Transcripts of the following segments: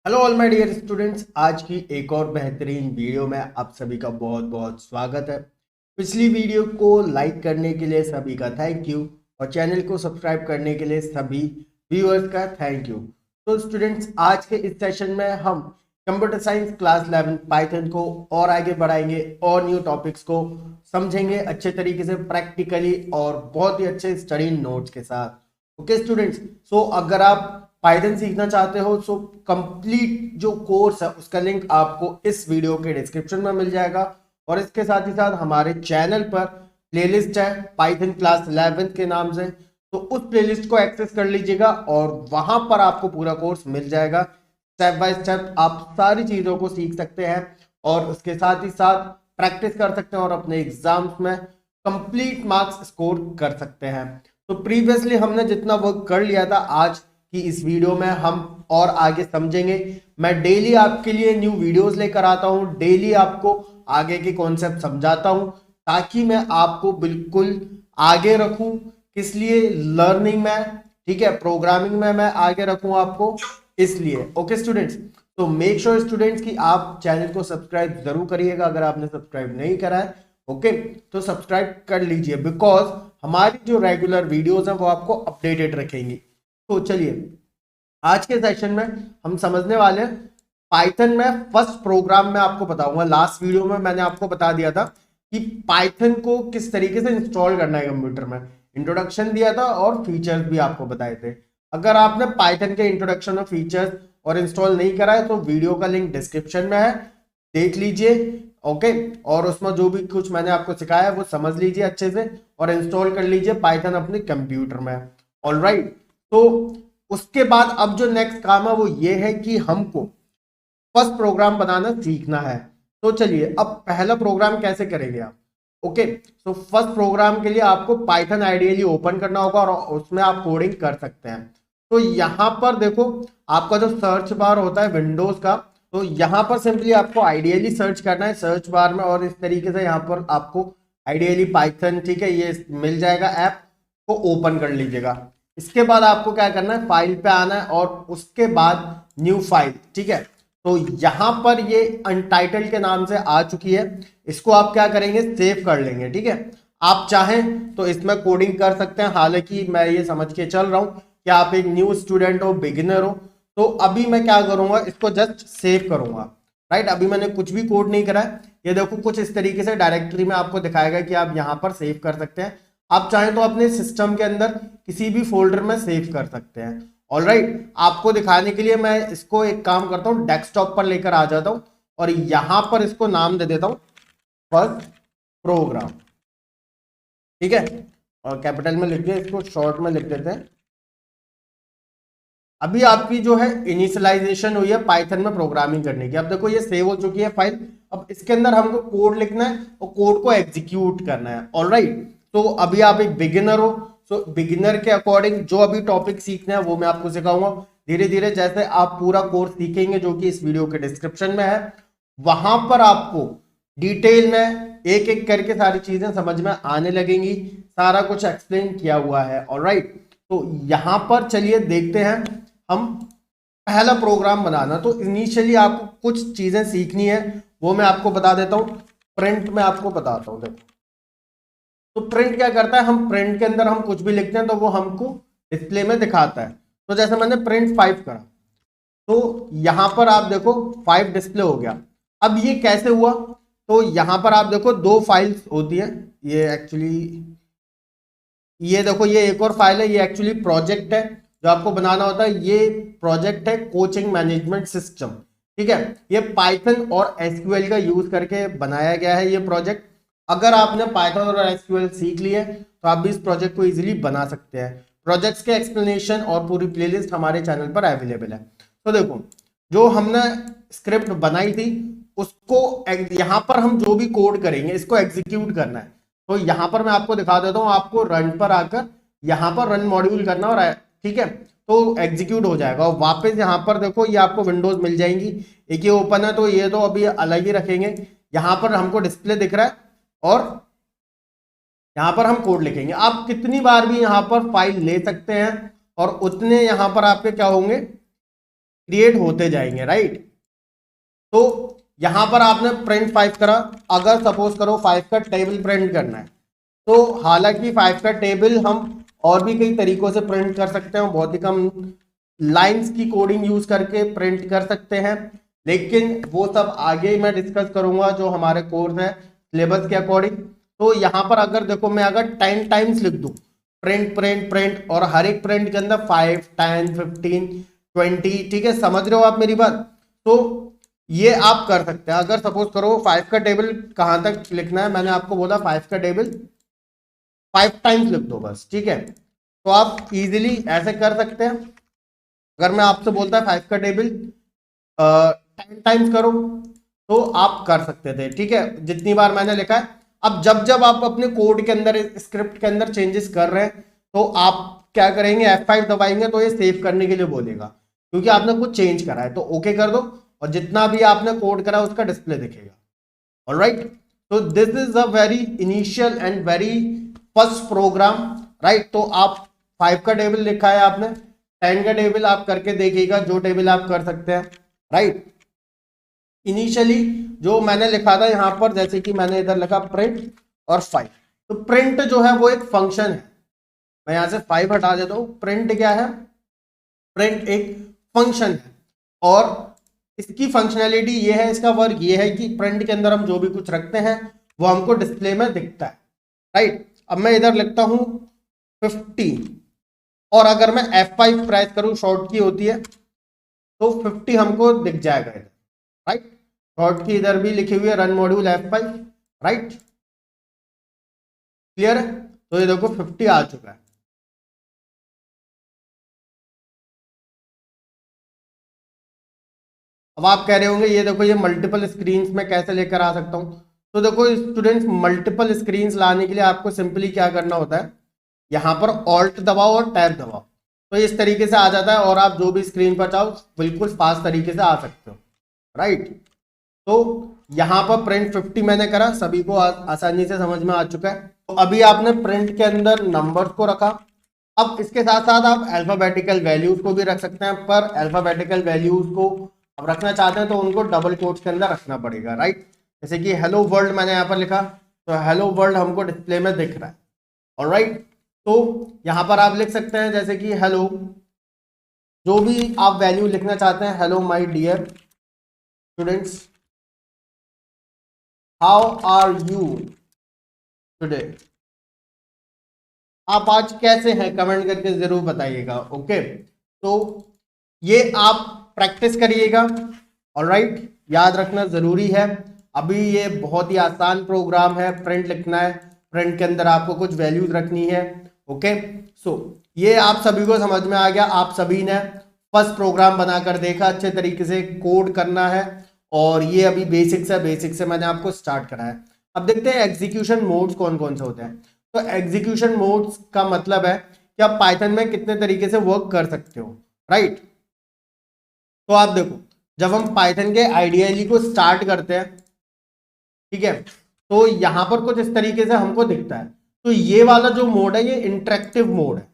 Hello all my dear students, आज की एक और बेहतरीन वीडियो में आप सभी का बहुत बहुत स्वागत है। पिछली वीडियो को लाइक करने के लिए सभी का थैंक यू और चैनल को सब्सक्राइब करने के लिए सभी व्यूअर्स का थैंक यू। तो स्टूडेंट्स, आज के इस सेशन में हम कंप्यूटर साइंस क्लास 11 पाइथन को और आगे बढ़ाएंगे और न्यू टॉपिक्स को समझेंगे अच्छे तरीके से प्रैक्टिकली और बहुत ही अच्छे स्टडी नोट्स के साथ। ओके स्टूडेंट्स, सो अगर आप पाइथन सीखना चाहते हो तो कंप्लीट जो कोर्स है उसका लिंक आपको इस वीडियो के डिस्क्रिप्शन में मिल जाएगा और इसके साथ ही साथ हमारे चैनल पर प्लेलिस्ट है पाइथन क्लास 11 के नाम से, तो उस प्लेलिस्ट को एक्सेस कर लीजिएगा और वहां पर आपको पूरा कोर्स मिल जाएगा। स्टेप बाय स्टेप आप सारी चीजों को सीख सकते हैं और उसके साथ ही साथ प्रैक्टिस कर सकते हैं और अपने एग्जाम्स में कंप्लीट मार्क्स स्कोर कर सकते हैं। तो प्रीवियसली हमने जितना वर्क कर लिया था, आज कि इस वीडियो में हम और आगे समझेंगे। मैं डेली आपके लिए न्यू वीडियोस लेकर आता हूं, डेली आपको आगे के कॉन्सेप्ट समझाता हूं ताकि मैं आपको बिल्कुल आगे रखूं। किस लिए? लर्निंग में, ठीक है, प्रोग्रामिंग में मैं आगे रखूं आपको, इसलिए। ओके स्टूडेंट्स, तो मेक श्योर स्टूडेंट्स कि आप चैनल को सब्सक्राइब जरूर करिएगा अगर आपने सब्सक्राइब नहीं करा है। ओके, तो सब्सक्राइब कर लीजिए बिकॉज हमारी जो रेगुलर वीडियोस हैं वो आपको अपडेटेड रखेंगी। तो चलिए, आज के सेशन में हम समझने वाले हैं पाइथन में फर्स्ट प्रोग्राम में आपको बताऊंगा। लास्ट वीडियो में मैंने आपको बता दिया था कि पाइथन को किस तरीके से इंस्टॉल करना है कंप्यूटर में, इंट्रोडक्शन दिया था और फीचर्स भी आपको बताए थे। अगर आपने पाइथन के इंट्रोडक्शन और फीचर्स और इंस्टॉल नहीं करा है तो वीडियो का लिंक डिस्क्रिप्शन में है, देख लीजिए। ओके, और उसमें जो भी कुछ मैंने आपको सिखाया है वो समझ लीजिए अच्छे से और इंस्टॉल कर लीजिए पाइथन अपने कंप्यूटर में। ऑलराइट, तो उसके बाद अब जो नेक्स्ट काम है वो ये है कि हमको फर्स्ट प्रोग्राम बनाना सीखना है। तो चलिए, अब पहला प्रोग्राम कैसे करेंगे आप? ओके, तो फर्स्ट प्रोग्राम के लिए आपको पाइथन आइडियली ओपन करना होगा और उसमें आप कोडिंग कर सकते हैं। तो यहां पर देखो, आपका जो सर्च बार होता है विंडोज का, तो यहां पर सिंपली आपको आइडियली सर्च करना है सर्च बार में और इस तरीके से यहां पर आपको आइडियली पाइथन, ठीक है, ये मिल जाएगा। ऐप को ओपन कर लीजिएगा। इसके बाद आपको क्या करना है, फाइल पे आना है और उसके बाद न्यू फाइल, ठीक है। तो यहां पर ये अनटाइटल्ड के नाम से आ चुकी है, इसको आप क्या करेंगे, सेव कर लेंगे, ठीक है। आप चाहें तो इसमें कोडिंग कर सकते हैं, हालांकि मैं ये समझ के चल रहा हूं कि आप एक न्यू स्टूडेंट हो, बिगिनर हो, तो अभी मैं क्या करूंगा, इसको जस्ट सेव करूंगा। राइट, अभी मैंने कुछ भी कोड नहीं करा है। ये देखो कुछ इस तरीके से डायरेक्टरी में आपको दिखाएगा कि आप यहां पर सेव कर सकते हैं। आप चाहें तो अपने सिस्टम के अंदर किसी भी फोल्डर में सेव कर सकते हैं। ऑलराइट, आपको दिखाने के लिए मैं इसको एक काम करता हूं, डेस्कटॉप पर लेकर आ जाता हूं और यहां पर इसको नाम दे देता हूं फर्स्ट प्रोग्राम, ठीक है, और कैपिटल में लिख दिया, इसको शॉर्ट में लिख देते हैं। अभी आपकी जो है इनिशियलाइजेशन हुई है पाइथन में प्रोग्रामिंग करने की। अब देखो ये सेव हो चुकी है फाइल। अब इसके अंदर हमको कोड लिखना है और कोड को एग्जीक्यूट करना है। ऑलराइट, तो अभी आप एक बिगिनर हो, सो बिगिनर के अकॉर्डिंग जो अभी टॉपिक सीखना है वो मैं आपको सिखाऊंगा। धीरे धीरे जैसे आप पूरा कोर्स सीखेंगे जो कि इस वीडियो के डिस्क्रिप्शन में है, वहां पर आपको डिटेल में एक एक करके सारी चीजें समझ में आने लगेंगी। सारा कुछ एक्सप्लेन किया हुआ है। ऑलराइट, तो यहां पर चलिए देखते हैं हम पहला प्रोग्राम बनाना। तो इनिशियली आपको कुछ चीजें सीखनी है, वो मैं आपको बता देता हूं। प्रिंट में आपको बताता हूं, देखो। तो प्रिंट क्या करता है, हम प्रिंट के अंदर हम कुछ भी लिखते हैं तो वो हमको डिस्प्ले में दिखाता है। तो जैसे मैंने प्रिंट 5 करा तो यहां पर आप देखो 5 डिस्प्ले हो गया। अब ये कैसे हुआ, तो यहां पर आप देखो दो फाइल्स होती है। ये एक्चुअली, ये देखो, ये एक और फाइल है, ये एक्चुअली प्रोजेक्ट है जो आपको बनाना होता है। ये प्रोजेक्ट है कोचिंग मैनेजमेंट सिस्टम, ठीक है। ये पाइथन और एसक्यूएल का यूज करके बनाया गया है ये प्रोजेक्ट। अगर आपने पाइथन और एसक्यूएल सीख लिए तो आप भी इस प्रोजेक्ट को इजीली बना सकते हैं। प्रोजेक्ट्स के एक्सप्लेनेशन और पूरी प्लेलिस्ट हमारे चैनल पर अवेलेबल है। तो देखो, जो हमने स्क्रिप्ट बनाई थी उसको यहां पर हम जो भी कोड करेंगे इसको एग्जीक्यूट करना है। तो यहां पर मैं आपको दिखा देता हूं, आपको रन पर आकर यहां पर रन मॉड्यूल करना और ठीक है, तो एग्जीक्यूट हो जाएगा और वापस यहां पर देखो ये आपको विंडोज मिल जाएंगी। एक ही ओपन है तो ये तो अभी अलग ही रखेंगे। यहां पर हमको डिस्प्ले दिख रहा है और यहां पर हम कोड लिखेंगे। आप कितनी बार भी यहां पर फाइल ले सकते हैं और उतने यहां पर आपके क्या होंगे, क्रिएट होते जाएंगे, राइट। तो यहां पर आपने प्रिंट 5 करा, अगर सपोज करो 5 का टेबल प्रिंट करना है, तो हालांकि 5 का टेबल हम और भी कई तरीकों से प्रिंट कर सकते हैं, बहुत ही कम लाइंस की कोडिंग यूज करके प्रिंट कर सकते हैं, लेकिन वो सब आगे मैं डिस्कस करूंगा जो हमारे कोर्स है सिलेबस के अकॉर्डिंग। तो यहाँ पर अगर देखो मैं अगर 10 टाइम्स लिख दूं प्रिंट प्रिंट प्रिंट, और हर एक प्रिंट के अंदर 5 10 15 20, ठीक है, समझ रहे हो आप मेरी बात। तो ये आप कर सकते हैं। अगर सपोज करो 5 का टेबल कहां तक लिखना है, मैंने आपको बोला 5 का टेबल 5 टाइम्स लिख दो बस, ठीक है। तो आप इजीली ऐसे कर सकते हैं। अगर मैं आपसे बोलता है 5 का टेबल 10 टाइम्स करो, तो आप कर सकते थे, ठीक है, जितनी बार मैंने लिखा है। अब जब जब आप अपने कोड के अंदर, स्क्रिप्ट के अंदर चेंजेस कर रहे हैं, तो आप क्या करेंगे, F5 दबाएंगे तो ये सेव करने के लिए बोलेगा, क्योंकि आपने कुछ चेंज करा है। तो ओके कर दो, और जितना भी आपने कोड करा उसका डिस्प्ले दिखेगा। ऑलराइट, तो this is a very initial and very first program, right. तो आप 5 का टेबल लिखा है आपने, 10 का टेबल आप करके देखिएगा, जो टेबल आप कर सकते हैं, राइट। इनिशियली जो मैंने लिखा था यहां पर, जैसे कि मैंने इधर लिखा प्रिंट और 5, तो प्रिंट जो है वो एक फंक्शन है। मैं यहां से 5 हटा देता हूं। प्रिंट क्या है, प्रिंट एक फंक्शन है, और इसकी फंक्शनैलिटी ये है, इसका वर्क ये है कि प्रिंट के अंदर हम जो भी कुछ रखते हैं वो हमको डिस्प्ले में दिखता है, राइट। अब मैं इधर लिखता हूं 50, और अगर मैं F5 प्रेस करूं, शॉर्ट की होती है, तो 50 हमको दिख जाएगा इधर, राइट। शॉर्ट की इधर भी लिखी हुई है run module F5, right, clear है। तो ये देखो 50 आ चुका है। अब आप कह रहे होंगे ये देखो, ये मल्टीपल स्क्रीन्स में कैसे लेकर आ सकता हूं। तो देखो स्टूडेंट्स, मल्टीपल स्क्रीन्स लाने के लिए आपको सिंपली क्या करना होता है, यहां पर ऑल्ट दबाओ और टैब दबाओ, तो इस तरीके से आ जाता है, और आप जो भी स्क्रीन पर चाहो बिल्कुल फास्ट तरीके से आ सकते हो, राइट। तो यहां पर प्रिंट 50 मैंने करा, सभी को आसानी से समझ में आ चुका है। तो अभी आपने प्रिंट के अंदर नंबर्स को रखा। अब इसके साथ साथ आप अल्फाबेटिकल वैल्यूज को भी रख सकते हैं, पर अल्फाबेटिकल वैल्यूज को अब रखना चाहते हैं तो उनको डबल कोट्स के अंदर रखना पड़ेगा, राइट। जैसे कि हेलो वर्ल्ड मैंने यहाँ पर लिखा, तो हेलो वर्ल्ड हमको डिस्प्ले में दिख रहा है, ऑलराइट। तो यहाँ पर आप लिख सकते हैं जैसे कि हेलो, जो भी आप वैल्यू लिखना चाहते हैं, hello my dear students, how are you today, आप आज कैसे हैं, कमेंट करके जरूर बताइएगा, ओके। तो ये आप प्रैक्टिस करिएगा, ऑलराइट, याद रखना जरूरी है। अभी ये बहुत ही आसान प्रोग्राम है, प्रिंट लिखना है, प्रिंट के अंदर आपको कुछ वैल्यूज रखनी है, ओके। सो ये आप सभी को समझ में आ गया, आप सभी ने फर्स्ट प्रोग्राम बनाकर देखा, अच्छे तरीके से कोड करना है, और ये अभी बेसिक्स है, बेसिक से मैंने आपको स्टार्ट कराया। अब देखते हैं एग्जीक्यूशन मोड्स कौन कौन से होते हैं। तो एग्जीक्यूशन मोड्स का मतलब है कि आप पाइथन में कितने तरीके से वर्क कर सकते हो, राइट। तो आप देखो, जब हम पाइथन के आईडीएलई को स्टार्ट करते हैं, ठीक है, तो यहां पर कुछ इस तरीके से हमको दिखता है। तो ये वाला जो मोड है ये इंटरेक्टिव मोड है,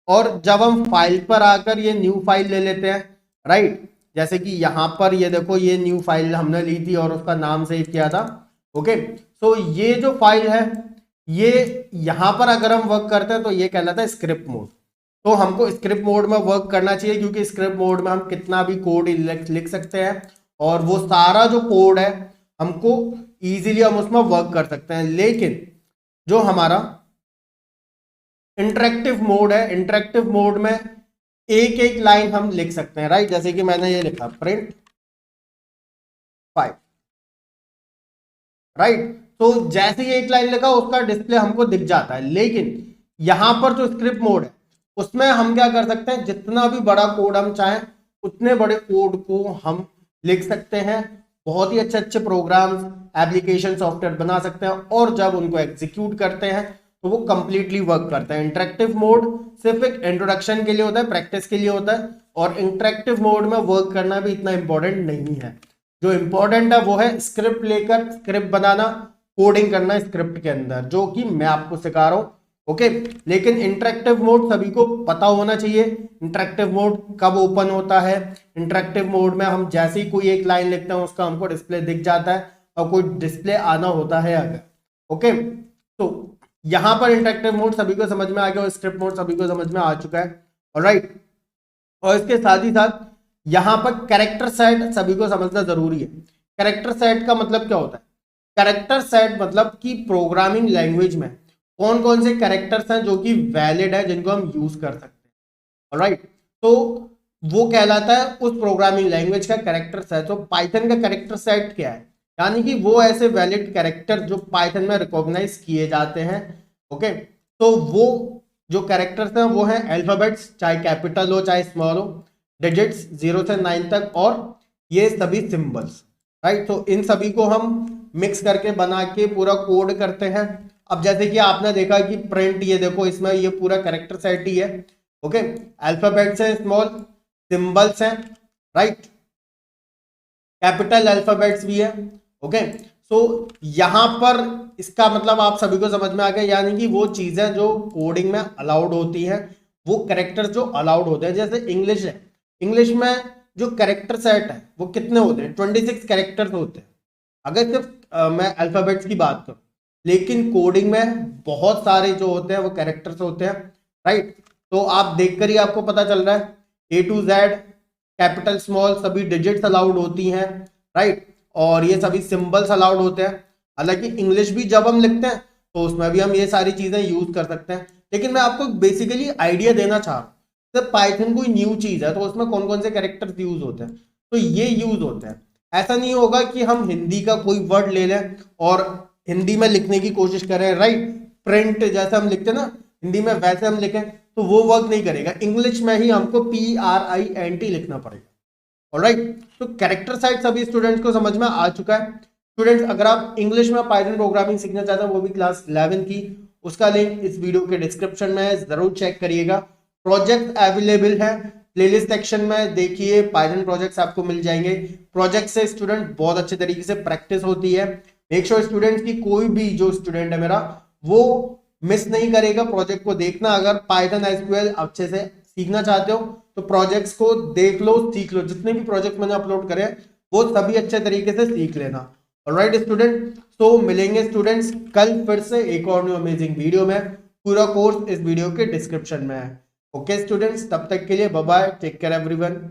और जब हम फाइल पर आकर ये न्यू फाइल ले लेते हैं, राइट, जैसे कि यहां पर ये देखो, ये न्यू फाइल हमने ली थी और उसका नाम सेव किया था, ओके। तो ये जो फाइल है, ये यहां पर अगर हम वर्क करते हैं तो ये कहलाता है स्क्रिप्ट मोड। तो हमको स्क्रिप्ट मोड में वर्क करना चाहिए, क्योंकि स्क्रिप्ट मोड में हम कितना भी कोड लिख सकते हैं, और वो सारा जो कोड है हमको इजीली हम उसमें वर्क कर सकते हैं। लेकिन जो हमारा इंटरेक्टिव मोड है, इंटरेक्टिव मोड में एक एक लाइन हम लिख सकते हैं, राइट। जैसे कि मैंने ये लिखा प्रिंट 5, राइट। तो जैसे ही एक लाइन लिखा उसका डिस्प्ले हमको दिख जाता है। लेकिन यहां पर जो स्क्रिप्ट मोड है उसमें हम क्या कर सकते हैं, जितना भी बड़ा कोड हम चाहें उतने बड़े कोड को हम लिख सकते हैं, बहुत ही अच्छे अच्छे प्रोग्राम्स, एप्लीकेशन, सॉफ्टवेयर बना सकते हैं, और जब उनको एग्जीक्यूट करते हैं तो वो कंप्लीटली वर्क करता है। इंटरेक्टिव मोड सिर्फ एक इंट्रोडक्शन के लिए होता है, प्रैक्टिस के लिए होता है, और इंटरेक्टिव मोड में वर्क करना भी इतना इंपॉर्टेंट नहीं है। जो इंपॉर्टेंट है वो है स्क्रिप्ट लेकर स्क्रिप्ट बनाना, कोडिंग करना स्क्रिप्ट के अंदर, जो कि मैं आपको सिखा रहा हूं, ओके। लेकिन इंटरेक्टिव मोड सभी को पता होना चाहिए, इंटरेक्टिव मोड कब ओपन होता है। इंटरेक्टिव मोड में हम जैसे ही कोई एक लाइन लिखते हैं उसका हमको डिस्प्ले दिख जाता है और कोई डिस्प्ले आना होता है अगर, ओके। तो यहां पर इंटरेक्टिव मोड सभी को समझ में आ गया और स्क्रिप्ट मोड सभी को समझ में आ चुका है, ऑलराइट। और इसके साथ ही साथ यहां पर कैरेक्टर सेट सभी को समझना जरूरी है। कैरेक्टर सेट का मतलब क्या होता है? कैरेक्टर सेट मतलब कि प्रोग्रामिंग लैंग्वेज में कौन कौन से कैरेक्टर्स हैं जो कि वैलिड है, जिनको हम यूज कर सकते हैं, ऑलराइट। तो वो कहलाता है उस प्रोग्रामिंग लैंग्वेज का कैरेक्टर सेट। तो पाइथन का कैरेक्टर सेट क्या है? यानी कि वो ऐसे वैलिड कैरेक्टर जो पाइथन में रिकॉग्नाइज किए जाते हैं, ओके। तो वो जो कैरेक्टर्स हैं वो हैं अल्फाबेट्स, चाहे कैपिटल हो चाहे स्मॉल हो, डिजिट्स 0 से 9 तक, और ये सभी सिंबल्स, राइट। तो इन सभी को हम मिक्स करके बना के पूरा कोड करते हैं। अब जैसे कि आपने देखा कि प्रिंट, ये देखो इसमें ये पूरा कैरेक्टर सेट ही है, ओके। अल्फाबेट्स है, स्मॉल सिंबल्स हैं, राइट, कैपिटल अल्फाबेट्स भी है, ओके। सो यहां पर इसका मतलब आप सभी को समझ में आ गया, यानी कि वो चीजें जो कोडिंग में अलाउड होती हैं, वो कैरेक्टर्स जो अलाउड होते हैं। जैसे इंग्लिश है, इंग्लिश में जो कैरेक्टर सेट है वो कितने होते हैं? 26 कैरेक्टर्स होते हैं, अगर सिर्फ मैं अल्फाबेट्स की बात करूं। लेकिन कोडिंग में बहुत सारे जो होते हैं वो कैरेक्टर्स होते हैं, राइट। तो आप देखकर ही आपको पता चल रहा है, A to Z capital small सभी डिजिट्स अलाउड होती हैं, राइट। और ये सभी सिंबल्स अलाउड होते हैं। हालांकि इंग्लिश भी जब हम लिखते हैं तो उसमें भी हम ये सारी चीजें यूज कर सकते हैं, लेकिन मैं आपको बेसिकली आइडिया देना चाह रहा हूँ। जब पाइथन कोई न्यू चीज है तो उसमें कौन कौन से कैरेक्टर्स यूज होते हैं, तो ये यूज होते हैं। ऐसा नहीं होगा कि हम हिंदी का कोई वर्ड ले लें और हिंदी में लिखने की कोशिश करें, राइट। प्रिंट जैसे हम लिखते हैं ना हिंदी में, वैसे हम लिखें तो वो वर्क नहीं करेगा। इंग्लिश में ही हमको PRINT लिखना पड़ेगा, ऑलराइट। तो कैरेक्टर साइट सभी स्टूडेंट्स को समझ में आ चुका है। स्टूडेंट्स, अगर आप इंग्लिश में पाइथन प्रोग्रामिंग सीखना चाहते हैं, वो भी क्लास 11 की, उसका लिंक इस वीडियो के डिस्क्रिप्शन में है, जरूर चेक करिएगा। प्रोजेक्ट अवेलेबल है, प्लेलिस्ट सेक्शन में देखिए, पाइथन प्रोजेक्ट्स आपको मिल जाएंगे। प्रोजेक्ट से स्टूडेंट बहुत अच्छे तरीके से प्रैक्टिस होती है। मेक श्योर स्टूडेंट्स की कोई भी जो स्टूडेंट है मेरा वो मिस नहीं करेगा प्रोजेक्ट को देखना। अगर पाइथन SQL अच्छे से सीखना चाहते हो तो प्रोजेक्ट्स को देख लो, सीख लो। जितने भी प्रोजेक्ट मैंने अपलोड करे वो सभी अच्छे तरीके से सीख लेना, ऑलराइट स्टूडेंट। तो मिलेंगे स्टूडेंट्स कल फिर से एक और न्यू अमेजिंग वीडियो में। पूरा कोर्स इस वीडियो के डिस्क्रिप्शन में है, ओके स्टूडेंट्स। तब तक के लिए bye bye, take care everyone.